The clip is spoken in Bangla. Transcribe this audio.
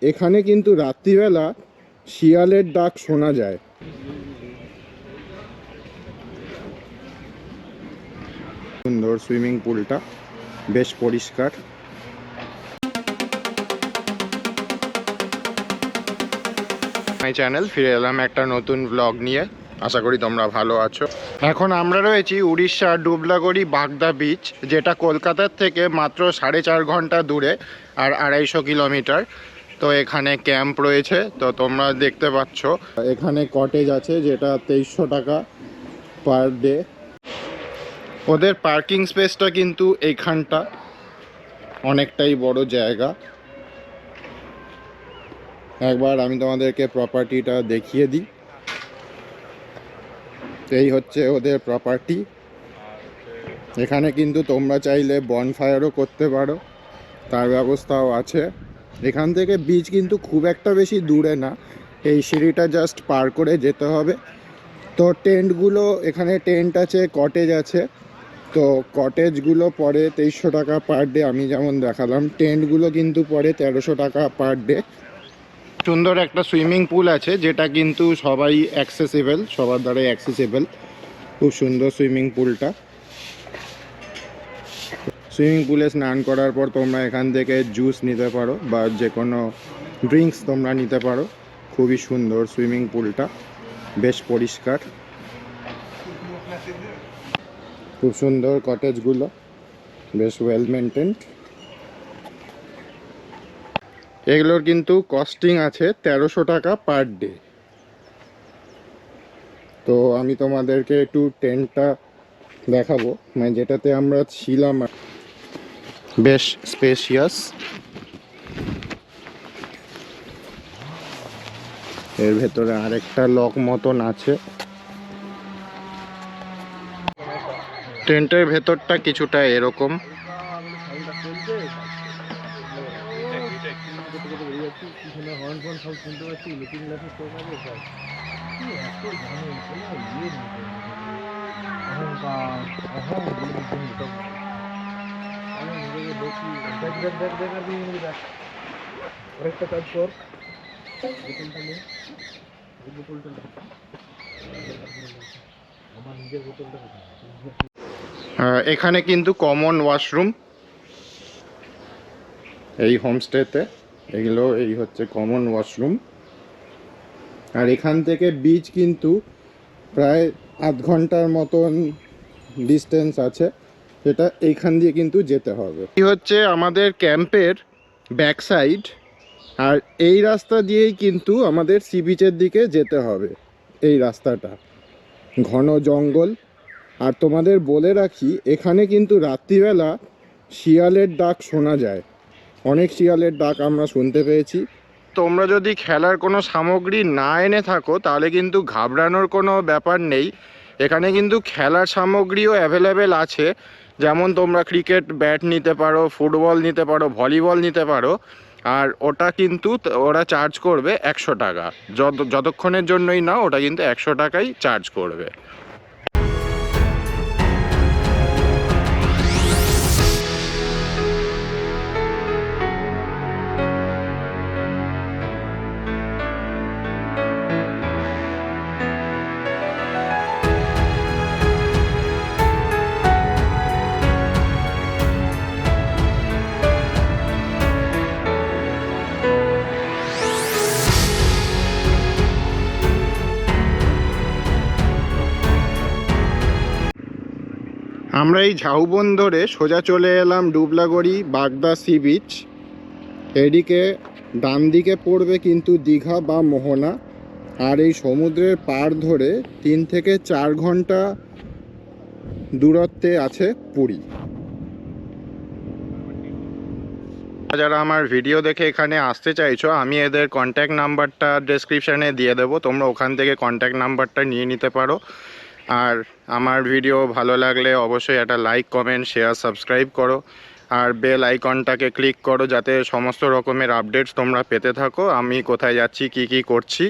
এখানে কিন্তু রাত্রিবেলা শিয়ালের ডাক শোনা যায়। সুন্দর সুইমিং পুলটা, বেশ পরিষ্কার। মাই চ্যানেল ফিরে এলাম একটা নতুন ব্লগ নিয়ে। আশা করি তোমরা ভালো আছো। এখন আমরা রয়েছি উড়িষ্যার ডুবলাগড়ি বাগদা বিচ, যেটা কলকাতার থেকে মাত্র 4.5 ঘন্টা দূরে আর 250 কিলোমিটার। তো এখানে ক্যাম্প রয়েছে, তো তোমরা দেখতে পাচ্ছ এখানে কটেজ আছে যেটা 2300 টাকা পার ডে। ওদের পার্কিং স্পেসটা কিন্তু এইখানটা অনেকটাই বড় জায়গা। একবার আমি তোমাদেরকে প্রপার্টিটা দেখিয়ে দিই। এই হচ্ছে ওদের প্রপার্টি। এখানে কিন্তু তোমরা চাইলে বনফায়ারও করতে পারো, তার ব্যবস্থাও আছে। এখান থেকে বিচ কিন্তু খুব একটা বেশি দূরে না, এই সিঁড়িটা জাস্ট পার করে যেতে হবে। তো টেন্টগুলো এখানে টেন্ট আছে, কটেজ আছে। তো কটেজগুলো পড়ে 2300 টাকা পার ডে, আমি যেমন দেখালাম। টেন্টগুলো কিন্তু পড়ে 1300 টাকা পার ডে। সুন্দর একটা সুইমিং পুল আছে যেটা কিন্তু সবাই অ্যাক্সেসিবল, সবার দ্বারাই অ্যাক্সেসিবল। খুব সুন্দর সুইমিং পুলটা। সুইমিং পুলে স্নান করার পর তোমরা এখান থেকে জুস নিতে পারো বা যে কোনো ড্রিঙ্কস তোমরা নিতে পারো। খুবই সুন্দর সুইমিং পুলটা, বেশ পরিষ্কার। খুব সুন্দর কটেজগুলো, বেশ ওয়েল মেনটেন্ড। এগুলোর কিন্তু কস্টিং আছে 1300 টাকা পার ডে। তো আমি তোমাদেরকে একটু টেন্টটা দেখাবো, মানে যেটাতে আমরা ছিলাম। বেশ স্পেশিয়াস। এর ভেতরে আরেকটা লক মতন আছে। টেন্টের ভেতরটা কিছুটা এরকম। এখানে কিন্তু কমন ওয়াশরুম এই হোমস্টেতে। এগুলো এই হচ্ছে কমন ওয়াশরুম। আর এখান থেকে বিচ কিন্তু প্রায় আধ ঘন্টার মতন ডিস্টেন্স আছে, যেটা এইখান দিয়ে কিন্তু যেতে হবে। এই হচ্ছে আমাদের ক্যাম্পের ব্যাক সাইড, আর এই রাস্তা দিয়েই কিন্তু আমাদের সি বিচের দিকে যেতে হবে। এই রাস্তাটা ঘন জঙ্গল। আর তোমাদের বলে রাখি, এখানে কিন্তু রাত্রিবেলা শিয়ালের ডাক শোনা যায়। অনেক শিয়ালের ডাক আমরা শুনতে পেয়েছি। তোমরা যদি খেলার কোনো সামগ্রী না এনে থাকো তাহলে কিন্তু ঘাবড়ানোর কোনো ব্যাপার নেই। এখানে কিন্তু খেলার সামগ্রীও অ্যাভেলেবেল আছে। যেমন তোমরা ক্রিকেট ব্যাট নিতে পারো, ফুটবল নিতে পারো, ভলিবল নিতে পারো। আর ওটা কিন্তু ওরা চার্জ করবে 100 টাকা। যতক্ষণের জন্যই না, ওটা কিন্তু 100 টাকাই চার্জ করবে। আমরা এই ঝাউবন ধরে সোজা চলে এলাম ডুবলাগড়ি বাগদা সি বিচ। এদিকে ডান দিকে পড়বে কিন্তু দীঘা বা মোহনা। আর এই সমুদ্রের পাড় ধরে 3 থেকে 4 ঘন্টা দূরত্বে আছে পুরী। যারা আমার ভিডিও দেখে এখানে আসতে চাইছো, আমি এদের কন্ট্যাক্ট নাম্বারটা ডেসক্রিপশানে দিয়ে দেবো, তোমরা ওখান থেকে কন্ট্যাক্ট নাম্বারটা নিয়ে নিতে পারো। আর আমার ভিডিও ভালো লাগলে অবশ্যই একটা লাইক, কমেন্ট, শেয়ার, সাবস্ক্রাইব করো। আর বেল আইকনটাকে ক্লিক করো যাতে সমস্ত রকমের আপডেটস তোমরা পেতে থাকো, আমি কোথায় যাচ্ছি, কি করছি।